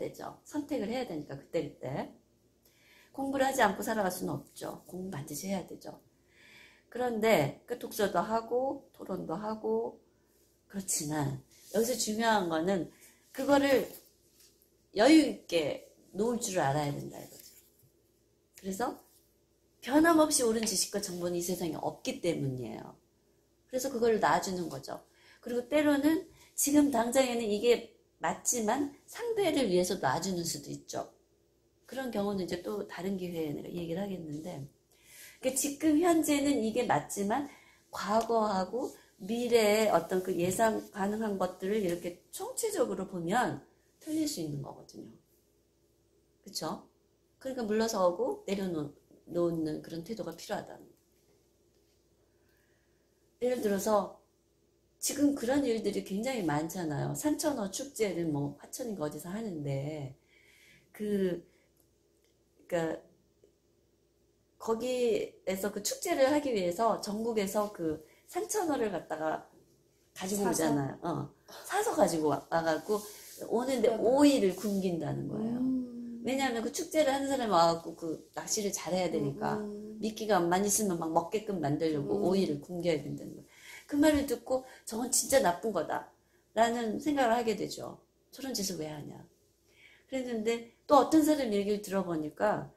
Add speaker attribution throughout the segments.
Speaker 1: 되죠. 선택을 해야 되니까 그때그때. 공부를 하지 않고 살아갈 수는 없죠. 공부 반드시 해야 되죠. 그런데 그 독서도 하고 토론도 하고 그렇지만 여기서 중요한 거는 그거를 여유 있게 놓을 줄 알아야 된다 이거죠. 그래서 변함없이 옳은 지식과 정보는 이 세상에 없기 때문이에요. 그래서 그걸 놔주는 거죠. 그리고 때로는 지금 당장에는 이게 맞지만 상대를 위해서 놔주는 수도 있죠. 그런 경우는 이제 또 다른 기회에 내가 얘기를 하겠는데, 그러니까 지금 현재는 이게 맞지만 과거하고 미래의 어떤 그 예상 가능한 것들을 이렇게 총체적으로 보면 틀릴 수 있는 거거든요. 그렇죠? 그러니까 물러서고 내려놓는 그런 태도가 필요하다는 거예요. 예를 들어서 지금 그런 일들이 굉장히 많잖아요. 산천어 축제를 뭐 화천인가 어디서 하는데 그러니까 거기에서 그 축제를 하기 위해서 전국에서 그 산천어를 갖다가 가지고
Speaker 2: 사서?
Speaker 1: 오잖아요. 사서 가지고 와갖고 오는데 5일을 굶긴다는 거예요. 왜냐하면 그 축제를 하는 사람이 와갖고 그 낚시를 잘해야 되니까 미끼가 많이 있으면 막 먹게끔 만들려고 5일을 굶겨야 된다는 거예요. 그 말을 듣고 저건 진짜 나쁜 거다 라는 생각을 하게 되죠. 저런 짓을 왜 하냐. 그랬는데 또 어떤 사람 얘기를 들어보니까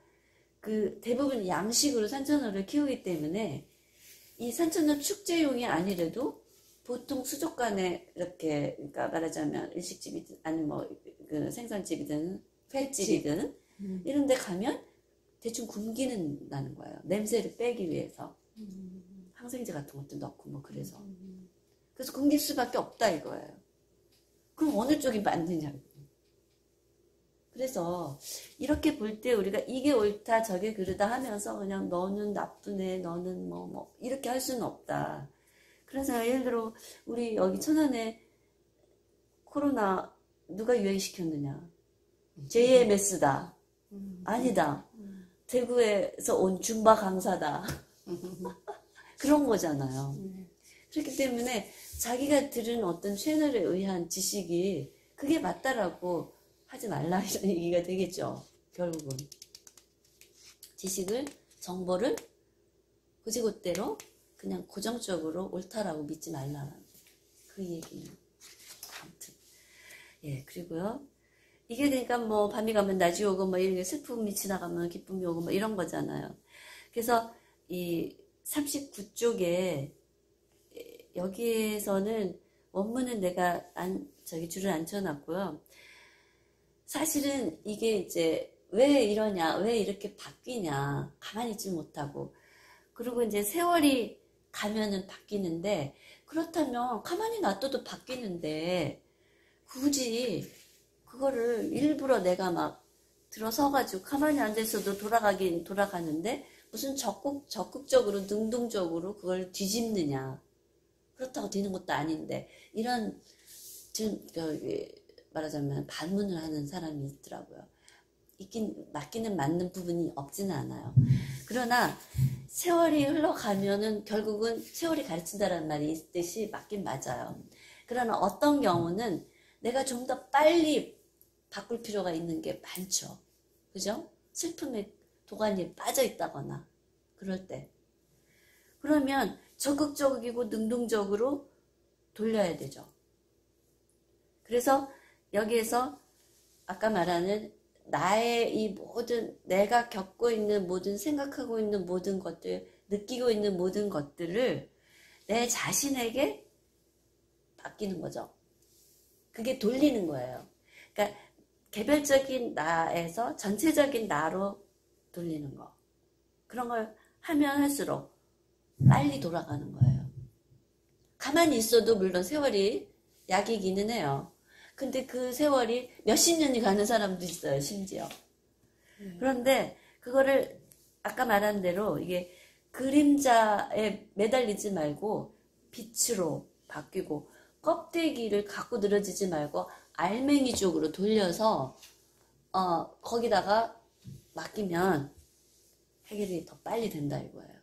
Speaker 1: 그 대부분 양식으로 산천어를 키우기 때문에 이 산천어 축제용이 아니래도 보통 수족관에 이렇게, 그러니까 말하자면 일식집이든 아니면 뭐 그 생선집이든 횟집이든 이런 데 가면 대충 굶기는다는 거예요. 냄새를 빼기 위해서. 항생제 같은 것도 넣고 뭐 그래서. 그래서 굶길 수밖에 없다 이거예요. 그럼 어느 쪽이 맞느냐고. 그래서 이렇게 볼 때 우리가 이게 옳다 저게 그르다 하면서 그냥 너는 나쁜 애 너는 뭐 이렇게 할 수는 없다. 그래서 예를 들어 우리 여기 천안에 코로나 누가 유행시켰느냐. JMS다. 아니다. 대구에서 온 줌바 강사다. 그런 거잖아요. 그렇기 때문에 자기가 들은 어떤 채널에 의한 지식이 그게 맞다라고 하지 말라 이런 얘기가 되겠죠. 결국은. 지식을, 정보를 그지그대로 그냥 고정적으로 옳다라고 믿지 말라는 그 얘기는. 아무튼. 예, 그리고요. 이게 그러니까 뭐 밤이 가면 낮이 오고 뭐 이런 게 슬픔이 지나가면 기쁨이 오고 뭐 이런 거잖아요. 그래서 이 39쪽에 여기에서는 원문은 내가 줄을 안 쳐놨고요. 사실은 이게 이제 왜 이러냐, 왜 이렇게 바뀌냐, 가만히 있지 못하고. 그리고 이제 세월이 가면은 바뀌는데, 그렇다면 가만히 놔둬도 바뀌는데, 굳이 그거를 일부러 내가 막 들어서가지고 가만히 앉아있어도 돌아가긴 돌아가는데, 무슨 적극적으로, 능동적으로 그걸 뒤집느냐. 그렇다고 되는 것도 아닌데, 이런, 말하자면 반문을 하는 사람이 있더라고요. 맞기는 맞는 부분이 없지는 않아요. 그러나 세월이 흘러가면은 결국은 세월이 가르친다라는 말이 있듯이 맞긴 맞아요. 그러나 어떤 경우는 내가 좀 더 빨리 바꿀 필요가 있는 게 많죠. 그죠? 슬픔에 도가니에 빠져 있다거나 그럴 때. 그러면 적극적이고 능동적으로 돌려야 되죠. 그래서 여기에서 아까 말하는 나의 이 모든 내가 겪고 있는 모든 생각하고 있는 모든 것들 느끼고 있는 모든 것들을 내 자신에게 맡기는 거죠. 그게 돌리는 거예요. 그러니까 개별적인 나에서 전체적인 나로 돌리는 거. 그런 걸 하면 할수록 빨리 돌아가는 거예요. 가만히 있어도 물론 세월이 약이기는 해요. 근데 그 세월이 몇십 년이 가는 사람도 있어요, 심지어. 그런데 그거를 아까 말한 대로 이게 그림자에 매달리지 말고 빛으로 바뀌고 껍데기를 갖고 늘어지지 말고 알맹이 쪽으로 돌려서 거기다가 맡기면 해결이 더 빨리 된다 이거예요.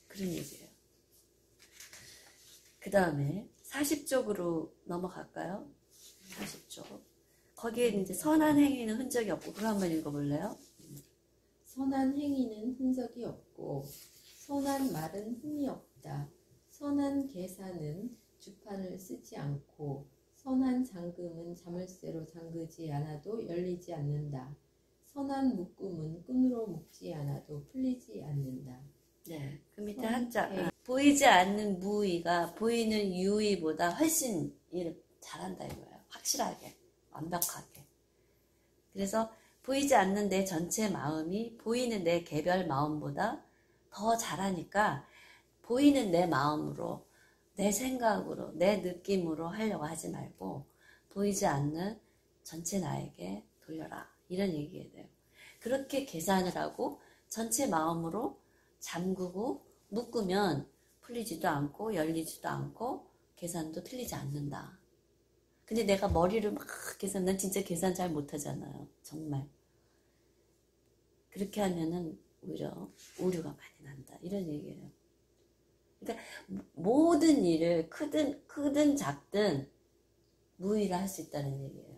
Speaker 1: 그런 얘기예요. 그 다음에 40쪽으로 넘어갈까요? 40쪽. 거기에 이제 선한 행위는 흔적이 없고, 그거 한번 읽어볼래요?
Speaker 2: 선한 행위는 흔적이 없고 선한 말은 흠이 없다. 선한 계산은 주판을 쓰지 않고 선한 잠금은 자물쇠로 잠그지 않아도 열리지 않는다. 선한 묶음은 끈으로 묶지 않아도 풀리지 않는다.
Speaker 1: 네. 그 밑에 한자. 보이지 않는 무의가 보이는 유의보다 훨씬 일을 잘한다 이거예요. 확실하게, 완벽하게. 그래서 보이지 않는 내 전체 마음이 보이는 내 개별 마음보다 더 잘하니까 보이는 내 마음으로, 내 생각으로, 내 느낌으로 하려고 하지 말고 보이지 않는 전체 나에게 돌려라. 이런 얘기예요. 그렇게 계산을 하고 전체 마음으로 잠그고 묶으면 풀리지도 않고 열리지도 않고 계산도 틀리지 않는다. 근데 내가 머리를 막 난 진짜 계산 잘 못하잖아요. 정말. 그렇게 하면은 오히려 오류가 많이 난다. 이런 얘기예요. 그러니까 모든 일을 크든 작든 무의를 할 수 있다는 얘기예요.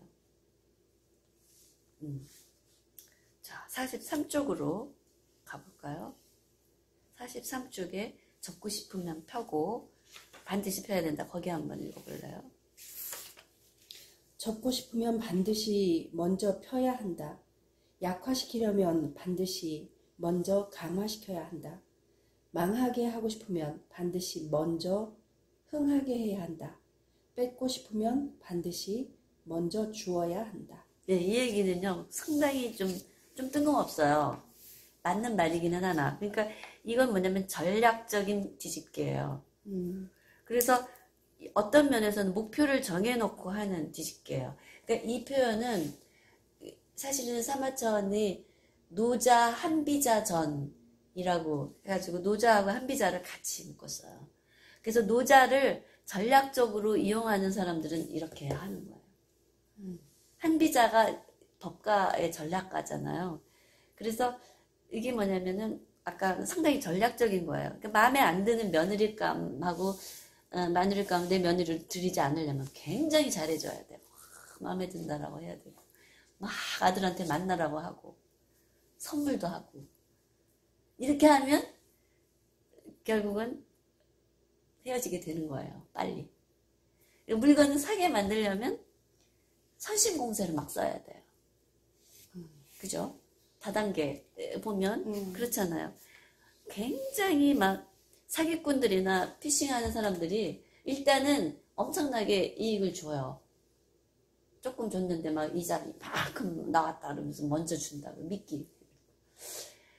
Speaker 1: 자, 43쪽으로 가볼까요? 43쪽에 접고 싶으면 펴고 반드시 펴야 된다. 거기 한번 읽어볼래요?
Speaker 3: 접고 싶으면 반드시 먼저 펴야 한다. 약화시키려면 반드시 먼저 강화시켜야 한다. 망하게 하고 싶으면 반드시 먼저 흥하게 해야 한다. 뺏고 싶으면 반드시 먼저 주어야 한다.
Speaker 1: 네, 이 얘기는요, 상당히 좀 뜬금없어요. 맞는 말이기는 하나. 그러니까 이건 뭐냐면 전략적인 뒤집기예요. 그래서 어떤 면에서는 목표를 정해놓고 하는 뒤집기예요. 그러니까 이 표현은 사실은 사마천이 노자 한비자전이라고 해가지고 노자하고 한비자를 같이 묶었어요. 그래서 노자를 전략적으로 이용하는 사람들은 이렇게 하는 거예요. 한비자가 법가의 전략가잖아요. 그래서 이게 뭐냐면은 아까 상당히 전략적인 거예요. 그러니까 마음에 안 드는 며느리감하고 마누리감 내 며느리를 들이지 않으려면 굉장히 잘해줘야 돼요. 마음에 든다라고 해야 되고 막 아들한테 만나라고 하고 선물도 하고 이렇게 하면 결국은 헤어지게 되는 거예요. 빨리. 물건을 사게 만들려면 선심공세를 막 써야 돼요. 그죠? 다단계 보면 그렇잖아요. 굉장히 막 사기꾼들이나 피싱하는 사람들이 일단은 엄청나게 이익을 줘요. 조금 줬는데 막 이자 이만큼 나왔다 그러면서 먼저 준다고 미끼.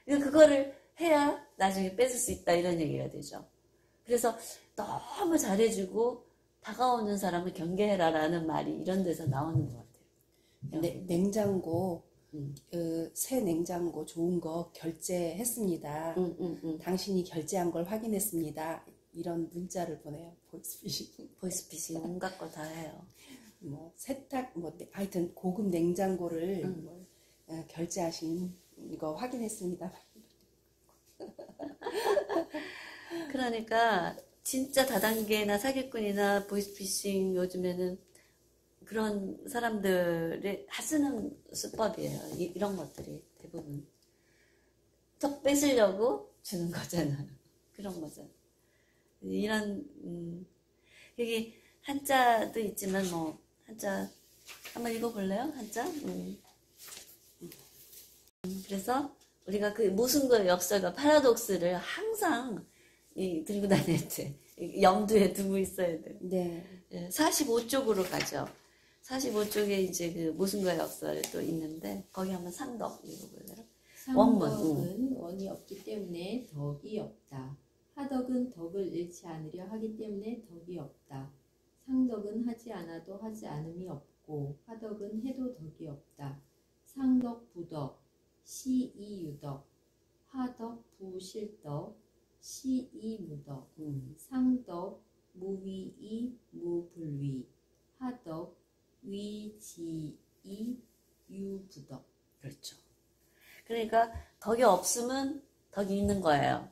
Speaker 1: 그거를 해야 나중에 뺏을 수 있다 이런 얘기가 되죠. 그래서 너무 잘해주고 다가오는 사람을 경계해라라는 말이 이런 데서 나오는 것 같아요.
Speaker 3: 냉장고 새 냉장고 좋은 거 결제했습니다. 당신이 결제한 걸 확인했습니다. 이런 문자를 보내요.
Speaker 1: 보이스피싱 온갖 거 다 해요.
Speaker 3: 뭐 세탁 하여튼 고급 냉장고를 결제하신 거 확인했습니다.
Speaker 1: 그러니까 진짜 다단계나 사기꾼이나 보이스피싱 요즘에는 그런 사람들이 다 쓰는 수법이에요. 이런 것들이 대부분. 더 뺏으려고 주는 거잖아요. 그런 거죠. 이런, 여기 한자도 있지만 뭐, 한자, 한번 읽어볼래요? 한자? 그래서 우리가 그 모순과 역설과 파라독스를 항상 들고 다닐 때 염두에 두고 있어야 돼요.
Speaker 3: 네.
Speaker 1: 45쪽으로 가죠. 45쪽에 이제 그 모순과 역설이 또 있는데 거기 한번 상덕 읽어볼래요?
Speaker 2: 상덕은 원이 없기 때문에 덕이 없다. 하덕은 덕을 잃지 않으려 하기 때문에 덕이 없다. 상덕은 하지 않아도 하지 않음이 없고 하덕은 해도 덕이 없다. 상덕 부덕, 시이유덕, 하덕 부실덕, 시이무덕, 상덕 무위이 무불위, 하덕 위지이 유부덕.
Speaker 1: 그렇죠. 그러니까 덕이 없으면 덕이 있는 거예요.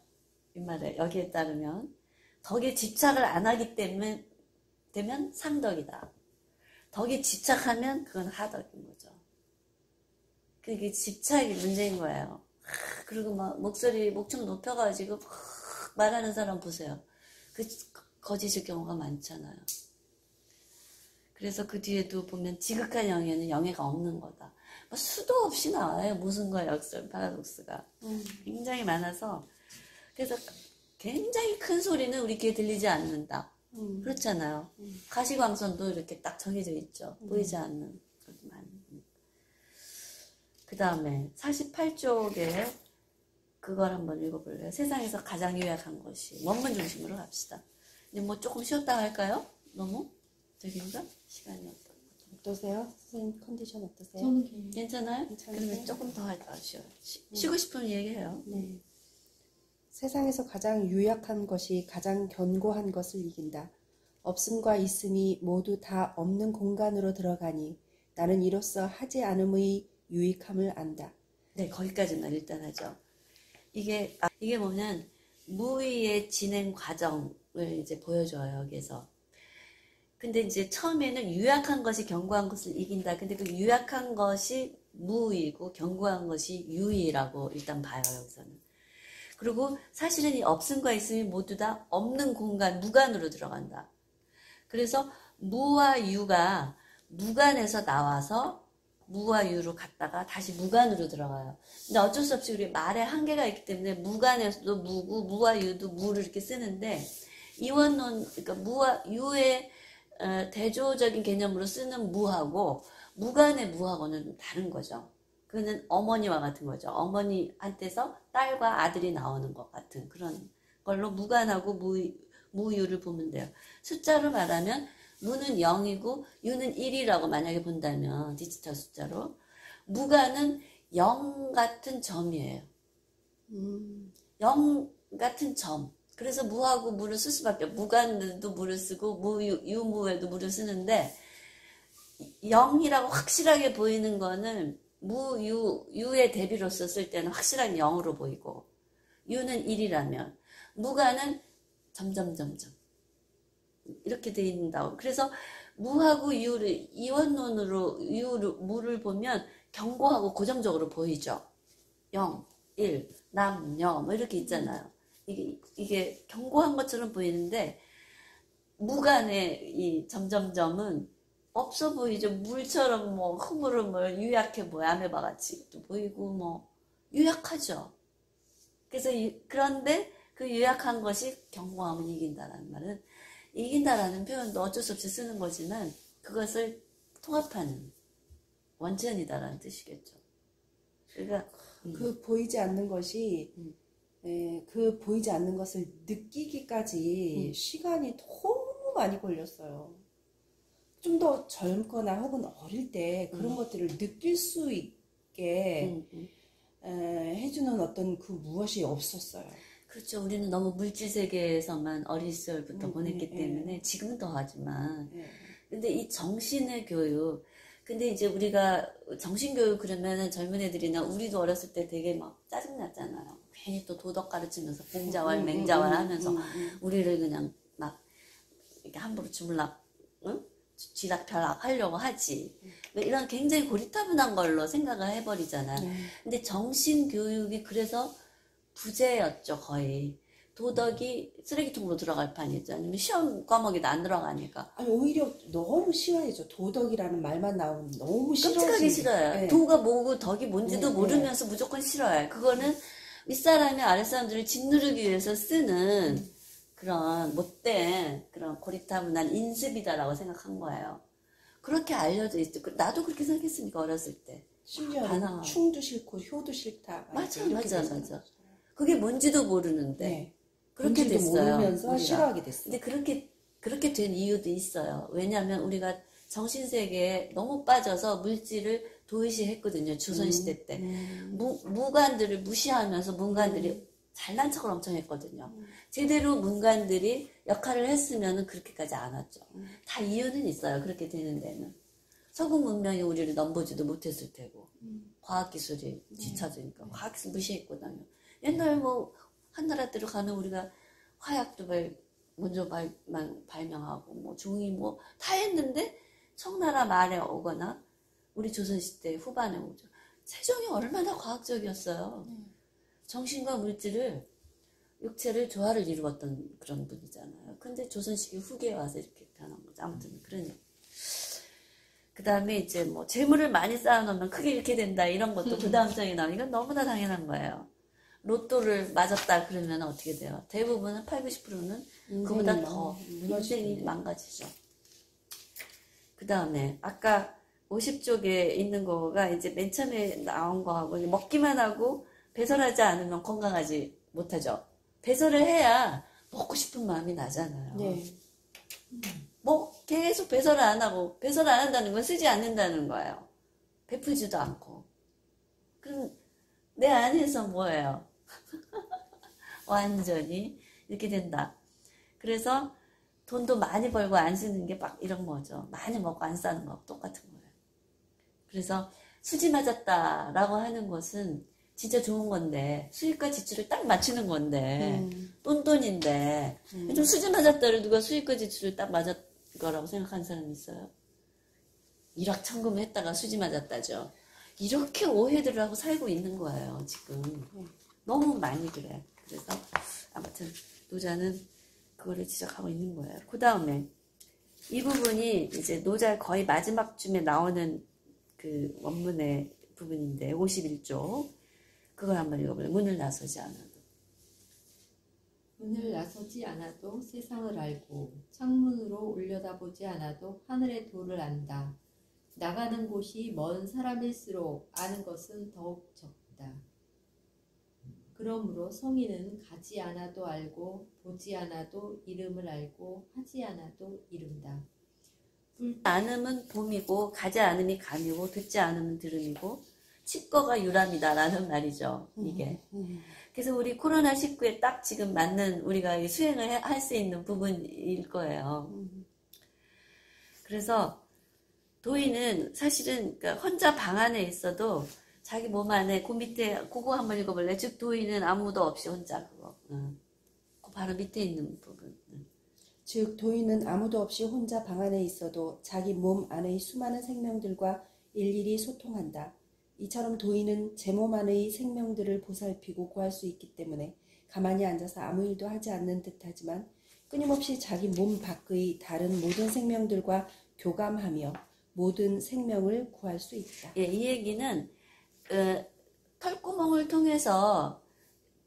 Speaker 1: 이 말에 여기에 따르면 덕에 집착을 안 하기 때문에 되면 상덕이다. 덕이 집착하면 그건 하덕인 거죠. 그게 집착이 문제인 거예요. 그리고 막 목청 높여가지고 막 말하는 사람 보세요. 그 거짓일 경우가 많잖아요. 그래서 그 뒤에도 보면 지극한 영예는 영예가 없는 거다. 수도 없이 나와요. 모순과 역설, 파라독스가. 굉장히 많아서. 그래서 굉장히 큰 소리는 우리 귀에 들리지 않는다. 그렇잖아요. 가시광선도 이렇게 딱 정해져 있죠. 보이지 않는 것만. 그 다음에 48쪽에 그걸 한번 읽어볼래요? 세상에서 가장 유약한 것이. 원문 중심으로 갑시다. 근데 뭐 조금 쉬었다 할까요? 너무? 저긴가? 시간이
Speaker 3: 어떠세요? 선생님 컨디션 어떠세요?
Speaker 2: 저는
Speaker 1: 괜찮아요?
Speaker 3: 괜찮으세요?
Speaker 1: 그러면 조금 더 할까? 쉬고 싶으면 얘기해요.
Speaker 3: 네. 세상에서 가장 유약한 것이 가장 견고한 것을 이긴다. 없음과 있음이 모두 다 없는 공간으로 들어가니 나는 이로써 하지 않음의 유익함을 안다.
Speaker 1: 네, 거기까지만 일단 하죠. 이게 뭐냐면 무의의 진행 과정을 이제 보여줘요, 여기서. 근데 이제 처음에는 유약한 것이 견고한 것을 이긴다. 근데 그 유약한 것이 무의고 견고한 것이 유의라고 일단 봐요, 여기서는. 그리고 사실은 이 없음과 있음이 모두 다 없는 공간, 무간으로 들어간다. 그래서 무와 유가 무간에서 나와서 무와 유로 갔다가 다시 무간으로 들어가요. 근데 어쩔 수 없이 우리 말에 한계가 있기 때문에 무간에서도 무고 무와 유도 무를 이렇게 쓰는데 이원론, 그러니까 무와 유의 대조적인 개념으로 쓰는 무하고 무간의 무하고는 좀 다른 거죠. 그거는 어머니와 같은 거죠. 어머니한테서 딸과 아들이 나오는 것 같은 그런 걸로 무간하고 무유를 보면 돼요. 숫자로 말하면 무는 0이고 유는 1이라고 만약에 본다면 디지털 숫자로 무간은 0 같은 점이에요. 0 같은 점. 그래서 무하고 무를 쓸 수밖에 없어요. 무간에도 무를 쓰고 유무에도 무를 쓰는데 0이라고 확실하게 보이는 거는 유의 대비로서 쓸 때는 확실한 0으로 보이고 유는 1이라면 무간은 점점점점 이렇게 돼 있는다고. 그래서 무하고 유를 이원론으로 무를 보면 견고하고 고정적으로 보이죠. 0, 1, 남, 여 뭐 이렇게 있잖아요. 이게 견고한 것처럼 보이는데 무간의 이 점점점은 없어 보이죠. 물처럼 뭐 흐물흐물 유약해 보여. 아메바 같이 또 보이고 뭐 유약하죠. 그래서 그런데 그 유약한 것이 견고함을 이긴다라는 말은 이긴다라는 표현도 어쩔 수 없이 쓰는 거지만 그것을 통합하는 원천이다라는 뜻이겠죠. 그러니까
Speaker 3: 그 보이지 않는 것이 그 보이지 않는 것을 느끼기까지 시간이 너무 많이 걸렸어요. 좀 더 젊거나 혹은 어릴 때 그런 것들을 느낄 수 있게 해주는 어떤 그 무엇이 없었어요.
Speaker 1: 그렇죠. 우리는 너무 물질 세계에서만 어린 시절부터 보냈기 때문에 지금은 더하지만 근데 이 정신의 교육 근데 이제 우리가 정신교육 그러면은 젊은 애들이나 우리도 어렸을 때 되게 막 짜증났잖아요. 괜히 또 도덕 가르치면서 공자왈 맹자왈 하면서 우리를 그냥 막 이렇게 함부로 주물락 응? 쥐락펴락 하려고 하지. 이런 굉장히 고리타분한 걸로 생각을 해버리잖아요. 근데 정신교육이 그래서 부재였죠, 거의. 도덕이 쓰레기통으로 들어갈 판이죠. 아니면 시험 과목에도 안 들어가니까.
Speaker 3: 아니, 오히려 너무 싫어해져. 도덕이라는 말만 나오면 너무 싫어지.
Speaker 1: 끔찍하게 싫어요.
Speaker 3: 네.
Speaker 1: 도가 뭐고 덕이 뭔지도 모르면서 무조건 싫어요. 그거는 윗사람이 아랫사람들을 짓누르기 위해서 쓰는 그런 못된 그런 고리타분한 인습이다라고 생각한 거예요. 그렇게 알려져 있죠. 나도 그렇게 생각했으니까 어렸을 때.
Speaker 3: 심지어 충도 싫고 효도 싫다.
Speaker 1: 맞아. 그게 뭔지도 모르는데
Speaker 3: 네.
Speaker 1: 그렇게 됐어요.
Speaker 3: 모르면서
Speaker 1: 우리가.
Speaker 3: 싫어하게 됐어요.
Speaker 1: 근데 그렇게 된 이유도 있어요. 왜냐하면 우리가 정신세계에 너무 빠져서 물질을 도의시했거든요. 조선시대 때. 무관들을 무시하면서 문관들이 잘난 척을 엄청 했거든요. 제대로 문관들이 역할을 했으면 그렇게까지 안 왔죠. 다 이유는 있어요. 그렇게 되는 데는. 서구 문명이 우리를 넘보지도 못했을 테고 과학기술이 뒤처지니까 과학기술 무시했거든요. 옛날 뭐 한나라대로 가면 우리가 화약도 먼저 발명하고 뭐 종이 뭐 다 했는데 청나라 말에 오거나 우리 조선시대 후반에 오죠. 세종이 얼마나 과학적이었어요. 정신과 물질을 육체를 조화를 이루었던 그런 분이잖아요. 근데 조선시기 후기에 와서 이렇게 변한 거죠. 아무튼 그러니. 그 다음에 이제 뭐 재물을 많이 쌓아놓으면 크게 잃게 된다 이런 것도 그 다음 장에 나오니까 이건 너무나 당연한 거예요. 로또를 맞았다 그러면 어떻게 돼요? 대부분은 80, 90%는 그보다 더 인생이 망가지죠. 그 다음에 아까 50쪽에 있는 거가 이제 맨 처음에 나온 거하고 먹기만 하고 배설하지 않으면 건강하지 못하죠. 배설을 해야 먹고 싶은 마음이 나잖아요.
Speaker 3: 네.
Speaker 1: 뭐 계속 배설을 안 하고 배설을 안 한다는 건 쓰지 않는다는 거예요. 베풀지도 않고. 그럼 내 안에서 뭐예요? 완전히 이렇게 된다. 그래서 돈도 많이 벌고 안 쓰는 게 막 이런 거죠. 많이 먹고 안 싸는 거 똑같은 거예요. 그래서 수지 맞았다라고 하는 것은 진짜 좋은 건데 수입과 지출을 딱 맞추는 건데 똔똔인데 좀 수지 맞았다를 누가 수입과 지출을 딱 맞았 거라고 생각하는 사람이 있어요? 일확천금 했다가 수지 맞았다죠. 이렇게 오해들을 하고 살고 있는 거예요 지금. 너무 많이 그래. 그래서 아무튼 노자는 그거를 지적하고 있는 거예요. 그 다음에 이 부분이 이제 노자 거의 마지막 쯤에 나오는 그 원문의 부분인데 51쪽 그걸 한번 읽어볼래요. 문을 나서지 않아도.
Speaker 2: 문을 나서지 않아도 세상을 알고 창문으로 올려다보지 않아도 하늘의 도를 안다. 나가는 곳이 먼 사람일수록 아는 것은 더욱 적다. 그러므로 성인은 가지 않아도 알고 보지 않아도 이름을 알고 하지 않아도 이룬다.
Speaker 1: 않음은 봄이고 가지 않음이 감이고 듣지 않음은 들음이고 치과가 유람이다라는 말이죠. 이게. 그래서 우리 코로나19에 딱 지금 맞는 우리가 수행을 할 수 있는 부분일 거예요. 그래서 도인은 사실은 그러니까 혼자 방 안에 있어도 자기 몸 안에 그 밑에 그거 한번 읽어볼래? 즉 도인은 아무도 없이 혼자 그거. 그 바로 밑에 있는 부분.
Speaker 3: 즉 도인은 아무도 없이 혼자 방 안에 있어도 자기 몸 안의 수많은 생명들과 일일이 소통한다. 이처럼 도인은 제 몸 안의 생명들을 보살피고 구할 수 있기 때문에 가만히 앉아서 아무 일도 하지 않는 듯하지만 끊임없이 자기 몸 밖의 다른 모든 생명들과 교감하며 모든 생명을 구할 수 있다.
Speaker 1: 예, 이 얘기는 털구멍을 통해서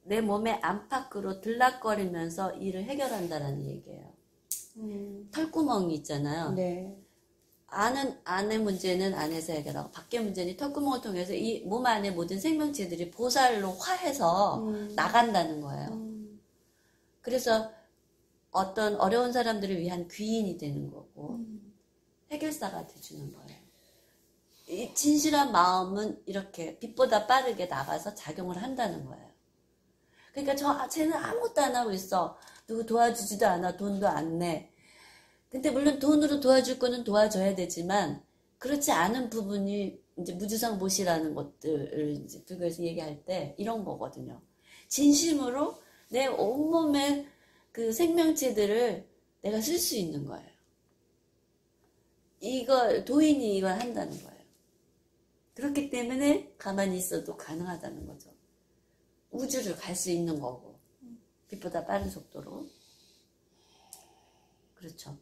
Speaker 1: 내 몸의 안팎으로 들락거리면서 일을 해결한다라는 얘기예요. 털구멍이 있잖아요.
Speaker 3: 네.
Speaker 1: 안의 문제는 안에서 해결하고 밖의 문제는 털구멍을 통해서 이 몸 안의 모든 생명체들이 보살로 화해서 나간다는 거예요. 그래서 어떤 어려운 사람들을 위한 귀인이 되는 거고 해결사가 돼주는 거예요. 이 진실한 마음은 이렇게 빛보다 빠르게 나가서 작용을 한다는 거예요. 그러니까 쟤는 아무것도 안 하고 있어. 누구 도와주지도 않아. 돈도 안 내. 근데 물론 돈으로 도와줄 거는 도와줘야 되지만 그렇지 않은 부분이 이제 무주상보시라는 것들을 이제 불교에서 얘기할 때 이런 거거든요. 진심으로 내 온몸의 그 생명체들을 내가 쓸 수 있는 거예요. 도인이 이걸 한다는 거예요. 그렇기 때문에 가만히 있어도 가능하다는 거죠. 우주를 갈 수 있는 거고 빛보다 빠른 속도로. 그렇죠.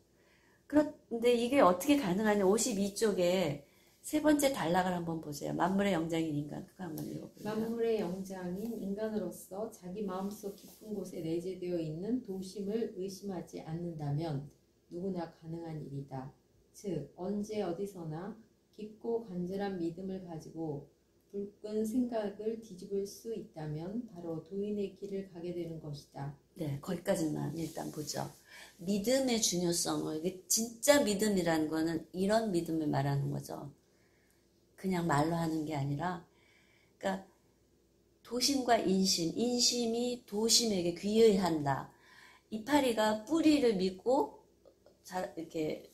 Speaker 1: 그런데 이게 어떻게 가능하냐. 52쪽에 세 번째 단락을 한번 보세요. 만물의 영장인 인간. 그거 한번 읽어볼게요.
Speaker 2: 만물의 영장인 인간으로서 자기 마음속 깊은 곳에 내재되어 있는 도심을 의심하지 않는다면 누구나 가능한 일이다. 즉 언제 어디서나 깊고 간절한 믿음을 가지고 불끈 생각을 뒤집을 수 있다면 바로 도인의 길을 가게 되는 것이다.
Speaker 1: 네, 거기까지만 일단 보죠. 믿음의 중요성을, 진짜 믿음이라는 거는 이런 믿음을 말하는 거죠. 그냥 말로 하는 게 아니라, 그러니까 도심과 인심이 도심에게 귀의한다. 이파리가 뿌리를 믿고 이렇게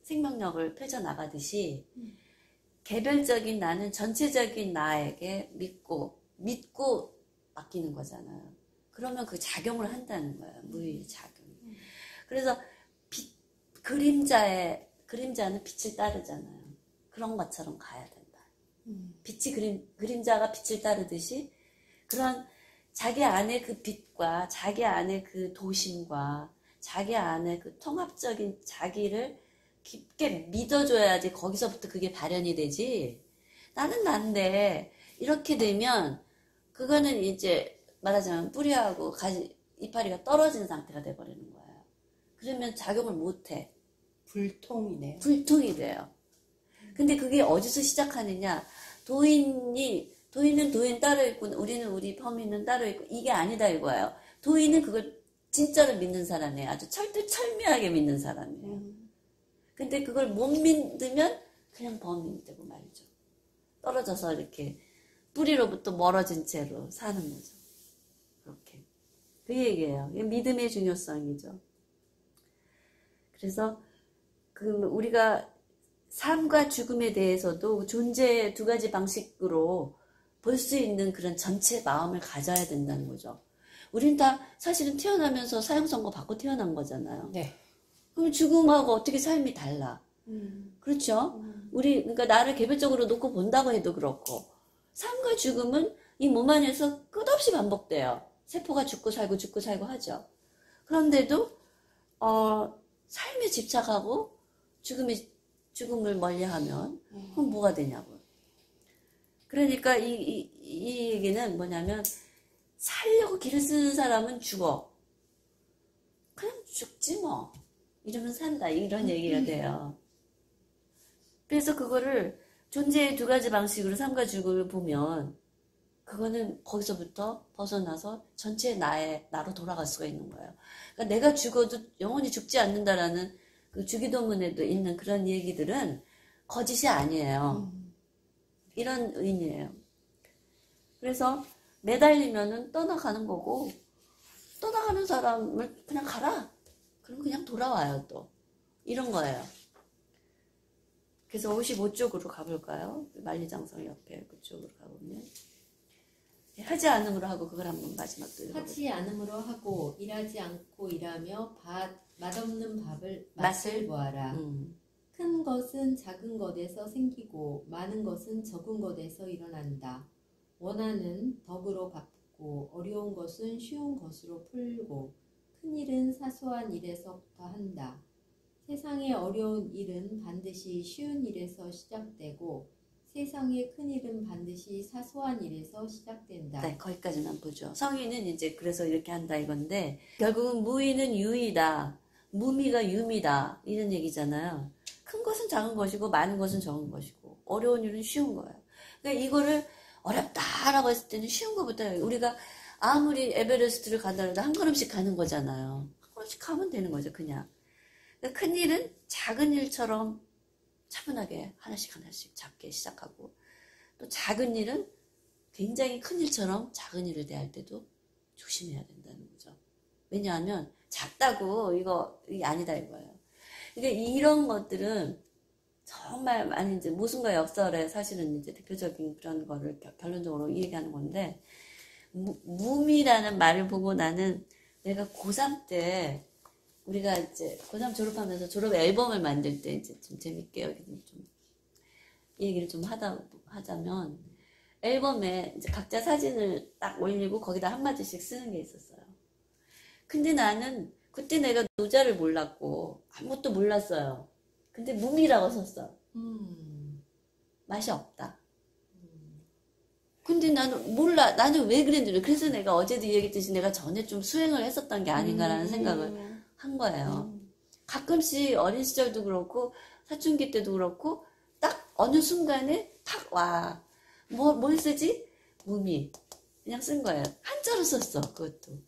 Speaker 1: 생명력을 펼쳐나가듯이 개별적인 나는 전체적인 나에게 믿고 맡기는 거잖아요. 그러면 그 작용을 한다는 거예요. 무의 작용. 그래서 그림자는 빛을 따르잖아요. 그런 것처럼 가야 된다. 빛이 그림자가 빛을 따르듯이 그런 자기 안에 그 빛과 자기 안에 그 도심과 자기 안에 그 통합적인 자기를 깊게 믿어줘야지 거기서부터 그게 발현이 되지. 나는 난데 이렇게 되면 그거는 이제 말하자면 뿌리하고 이파리가 떨어진 상태가 돼버리는 거예요. 그러면 작용을 못해.
Speaker 3: 불통이네요.
Speaker 1: 불통이 돼요. 근데 그게 어디서 시작하느냐. 도인은 도인 따로 있고 우리는 우리 범인은 따로 있고 이게 아니다 이거예요. 도인은 그걸 진짜로 믿는 사람이에요. 아주 철두철미하게 믿는 사람이에요. 근데 그걸 못 믿으면 그냥 범인이 되고 말이죠. 떨어져서 이렇게 뿌리로부터 멀어진 채로 사는 거죠. 그렇게. 그 얘기예요. 이게 믿음의 중요성이죠. 그래서 우리가 삶과 죽음에 대해서도 존재의 두 가지 방식으로 볼 수 있는 그런 전체 마음을 가져야 된다는 거죠. 우린 다 사실은 태어나면서 사형선고 받고 태어난 거잖아요.
Speaker 3: 네.
Speaker 1: 그럼 죽음하고 어떻게 삶이 달라? 그렇죠? 그러니까 나를 개별적으로 놓고 본다고 해도 그렇고, 삶과 죽음은 이 몸 안에서 끝없이 반복돼요. 세포가 죽고 살고 하죠. 그런데도, 삶에 집착하고 죽음을 멀리하면, 그럼 뭐가 되냐고요. 그러니까 이 얘기는 뭐냐면, 살려고 길을 쓰는 사람은 죽어. 그냥 죽지 뭐. 이러면 산다. 이런 얘기가 돼요. 그래서 그거를 존재의 두 가지 방식으로 삶과 죽음을 보면 그거는 거기서부터 벗어나서 전체 나로 돌아갈 수가 있는 거예요. 그러니까 내가 죽어도 영원히 죽지 않는다라는 그 주기도문에도 있는 그런 얘기들은 거짓이 아니에요. 이런 의미예요. 그래서 매달리면은 떠나가는 거고 떠나가는 사람을 그냥 가라. 그럼 그냥 돌아와요 또. 이런 거예요. 그래서 55쪽으로 가볼까요? 만리장성 옆에 그쪽으로 가보면 하지 않음으로 하고 그걸 한번 마지막 또 읽어볼게요.
Speaker 2: 하지 않음으로 하고 일하지 않고 일하며 맛없는 맛을 보아라. 큰 것은 작은 것에서 생기고 많은 것은 적은 것에서 일어난다. 원하는 덕으로 갚고 어려운 것은 쉬운 것으로 풀고 큰 일은 사소한 일에서부터 한다. 세상의 어려운 일은 반드시 쉬운 일에서 시작되고 세상의 큰 일은 반드시 사소한 일에서 시작된다.
Speaker 1: 네, 거기까지만 보죠. 성인은 이제 그래서 이렇게 한다 이건데 결국은 무의는 유의다. 무미가 유미다. 이런 얘기잖아요. 큰 것은 작은 것이고 많은 것은 적은 것이고 어려운 일은 쉬운 거예요. 그러니까 이거를 어렵다라고 했을 때는 쉬운 것부터 우리가 아무리 에베레스트를 간다고 한 걸음씩 가는 거잖아요. 한 걸음씩 가면 되는 거죠, 그냥. 그러니까 큰 일은 작은 일처럼 차분하게 하나씩 잡게 시작하고 또 작은 일은 굉장히 큰 일처럼 작은 일을 대할 때도 조심해야 된다는 거죠. 왜냐하면 작다고 이게 아니다 이거예요. 그러니까 이런 것들은 정말 많이 이제 모순과 역설의 사실은 이제 대표적인 그런 거를 결론적으로 얘기하는 건데 무미라는 말을 보고 나는 내가 고3 때 우리가 이제 고3 졸업하면서 졸업 앨범을 만들 때 이제 좀 재밌게 여기 좀 얘기를 좀 하자면 앨범에 이제 각자 사진을 딱 올리고 거기다 한마디씩 쓰는 게 있었어요. 근데 나는 그때 내가 노자를 몰랐고 아무것도 몰랐어요. 근데 무미라고 썼어. 맛이 없다. 근데 나는 몰라. 나는 왜 그랬는지. 그래서 내가 어제도 얘기했듯이 내가 전에 좀 수행을 했었던 게 아닌가라는 생각을 한 거예요. 가끔씩 어린 시절도 그렇고 사춘기 때도 그렇고 딱 어느 순간에 탁 와. 뭘 쓰지? 무미. 그냥 쓴 거예요. 한자로 썼어. 그것도.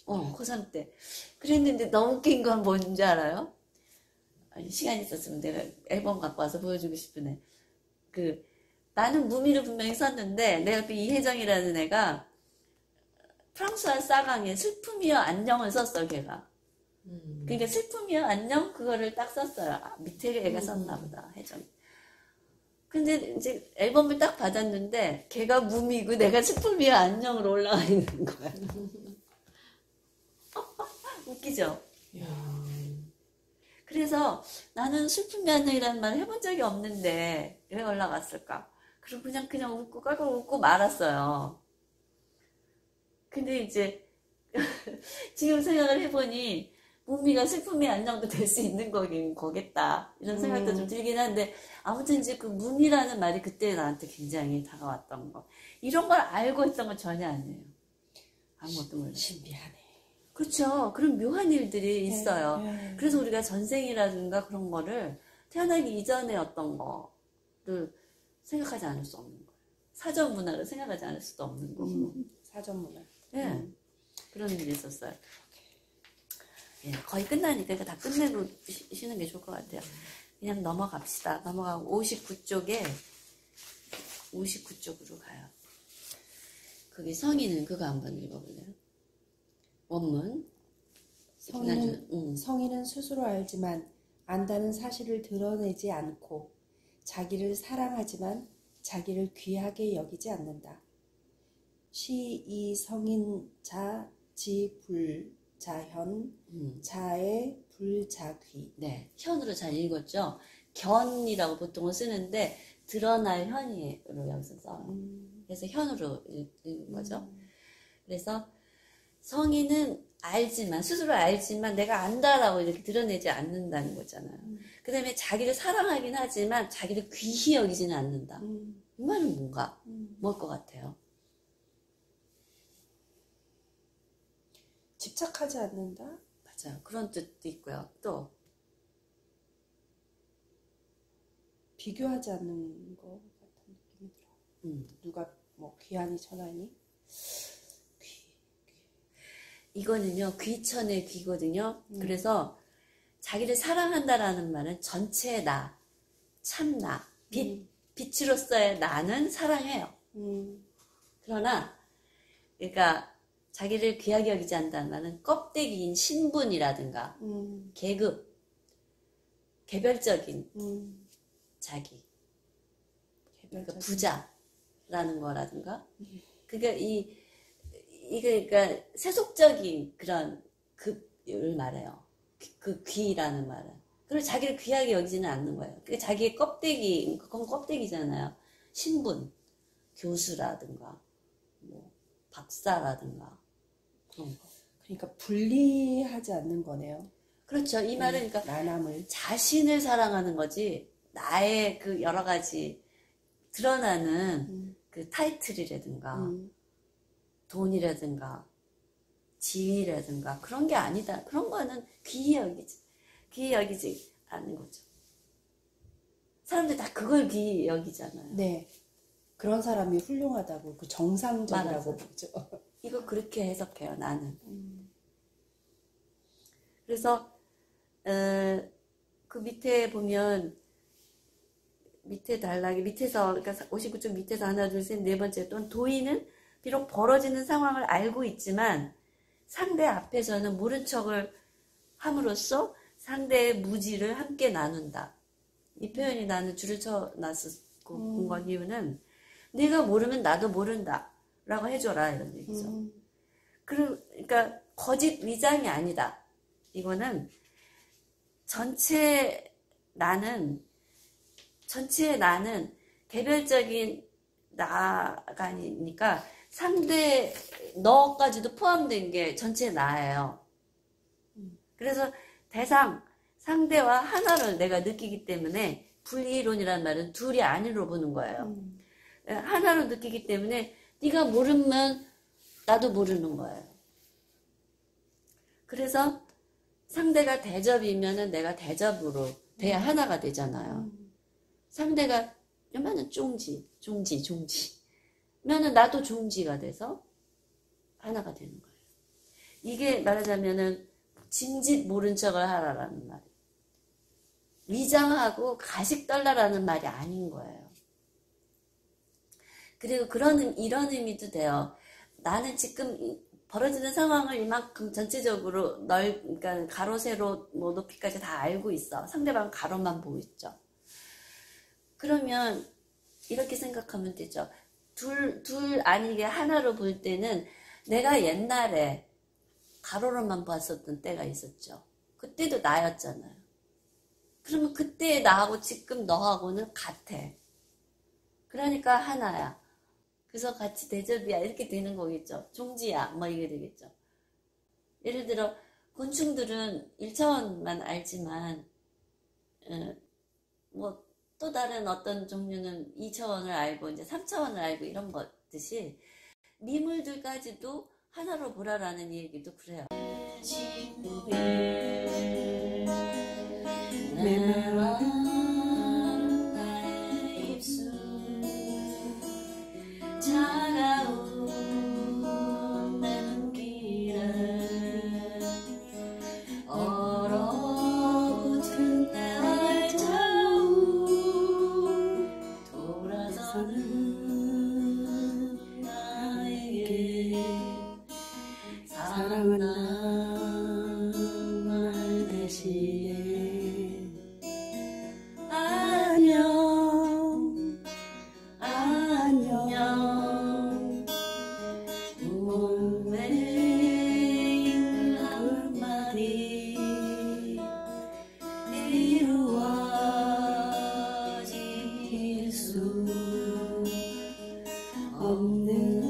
Speaker 1: 고3 때. 그랬는데 너무 웃긴 건 뭔지 알아요? 아니, 시간이 있었으면 내가 앨범 갖고 와서 보여주고 싶으네. 나는 무미를 분명히 썼는데, 내 옆에 이혜정이라는 애가 프랑스어 사강에 슬픔이여 안녕을 썼어, 걔가. 그러니까 슬픔이여 안녕? 그거를 딱 썼어요. 밑에 애가 썼나 보다, 혜정이. 근데 이제 앨범을 딱 받았는데, 걔가 무미고 내가 슬픔이여 안녕으로 올라가 있는 거야. 웃기죠? 그래서 나는 슬픈 면허이라는 말 해본 적이 없는데 왜 올라갔을까? 그리고 그냥 웃고 깔깔 웃고 말았어요. 근데 이제 지금 생각을 해보니 문미가 슬픔의 안정도 될 수 있는 거겠다 이런 생각도 좀 들긴 한데 아무튼 이제 그 문이라는 말이 그때 나한테 굉장히 다가왔던 거 이런 걸 알고 있던 건 전혀 아니에요. 아무것도 몰라요.
Speaker 3: 신비하네.
Speaker 1: 그렇죠. 그런 묘한 일들이 있어요.
Speaker 3: 네.
Speaker 1: 그래서 우리가 전생이라든가 그런 거를 태어나기 이전에 어떤 거를 생각하지 않을 수 없는 거예요. 사전 문화를 생각하지 않을 수도 없는 거고.
Speaker 3: 사전 문화.
Speaker 1: 네. 그런 일이 있었어요. 예, 거의 끝나니까 이거 다 끝내고 쉬는 게 좋을 것 같아요. 그냥 넘어갑시다. 넘어가고 59쪽에 59쪽으로 가요. 거기 성인은 그거 한번 읽어볼래요? 원문.
Speaker 3: 성인은 스스로 알지만 안다는 사실을 드러내지 않고 자기를 사랑하지만 자기를 귀하게 여기지 않는다. 시 성인 불자현 자의 불자귀.
Speaker 1: 네, 현으로 잘 읽었죠. 견이라고 보통은 쓰는데 드러날 현이로 여기서 써요. 그래서 현으로 읽은 거죠. 그래서 성인은 알지만 스스로 알지만 내가 안다라고 이렇게 드러내지 않는다는 거잖아요. 그 다음에 자기를 사랑하긴 하지만 자기를 귀히 여기지는 않는다. 이 말은 뭔가 뭘 것 같아요?
Speaker 3: 집착하지 않는다?
Speaker 1: 맞아요. 그런 뜻도 있고요. 또
Speaker 3: 비교하지 않는 것 같은 느낌이 들어. 누가 뭐 귀하니 천하니?
Speaker 1: 이거는요 귀천의 귀거든요. 그래서 자기를 사랑한다라는 말은 전체의 나, 참나, 빛으로서의 나는 사랑해요. 그러나 그러니까 자기를 귀하게 여기지 않는다는 말은 껍데기인 신분이라든가 계급, 개별적인 자기, 그러니까 부자라는 거라든가 그러니까 그러니까 세속적인 그런 급을 말해요. 그 귀라는 말은. 그리고 자기를 귀하게 여기지는 않는 거예요. 그러니까 자기의 껍데기, 그건 껍데기잖아요. 신분, 교수라든가, 뭐 박사라든가 그런 거.
Speaker 3: 그러니까 분리하지 않는 거네요.
Speaker 1: 그렇죠. 이 말은 그러니까
Speaker 3: 나남을
Speaker 1: 자신을 사랑하는 거지. 나의 그 여러 가지 드러나는 그 타이틀이라든가 돈이라든가 지위라든가 그런 게 아니다. 그런 거는 귀히 여기지 않는 거죠. 사람들이 다 그걸 귀히 여기잖아요.
Speaker 3: 네. 그런 사람이 훌륭하다고 그 정상적이라고
Speaker 1: 맞아요.
Speaker 3: 보죠.
Speaker 1: 이거 그렇게 해석해요. 나는. 그래서 그 밑에 보면 밑에 단락에 밑에서 그러니까 59쪽 밑에서 하나 둘 셋 네 번째 또는 도인은 비록 벌어지는 상황을 알고 있지만 상대 앞에서는 모른 척을 함으로써 상대의 무지를 함께 나눈다. 이 표현이 나는 줄을 쳐놨었고 본 건 이유는 네가 모르면 나도 모른다 라고 해줘라 이런 얘기죠. 그러니까 거짓 위장이 아니다. 이거는 전체의 나는 개별적인 나가 아니니까 상대 너까지도 포함된 게 전체 나예요. 그래서 대상 상대와 하나를 내가 느끼기 때문에 분리이론이라는 말은 둘이 아니로 보는 거예요. 하나로 느끼기 때문에 네가 모르면 나도 모르는 거예요. 그래서 상대가 대접이면은 내가 대접으로 돼야 하나가 되잖아요. 상대가 요만은 종지 면은 나도 종지가 돼서 하나가 되는 거예요. 이게 말하자면은 짐짓 모른 척을 하라라는 말이에요. 위장하고 가식 떨라라는 말이 아닌 거예요. 그리고 이런 의미도 돼요. 나는 지금 벌어지는 상황을 이만큼 전체적으로 그러니까 가로, 세로, 뭐 높이까지 다 알고 있어. 상대방 가로만 보고 있죠. 그러면 이렇게 생각하면 되죠. 둘 아니게 하나로 볼 때는 내가 옛날에 가로로만 봤었던 때가 있었죠. 그때도 나였잖아요. 그러면 그때 나하고 지금 너하고는 같아. 그러니까 하나야. 그래서 같이 대접이야. 이렇게 되는 거겠죠. 종지야. 뭐 이게 되겠죠. 예를 들어 곤충들은 1차원만 알지만 뭐 또 다른 어떤 종류는 2차원을 알고 이제 3차원을 알고 이런 것듯이 미물들까지도 하나로 보라라는 얘기도 그래요. 메마른 나의 입술 차가운 내 눈길은 얼어붙은 내 발자국 돌아서는 나에게 사랑한다는 말 대신에 안녕 안녕 운명의 한마디 이루어질 수 없는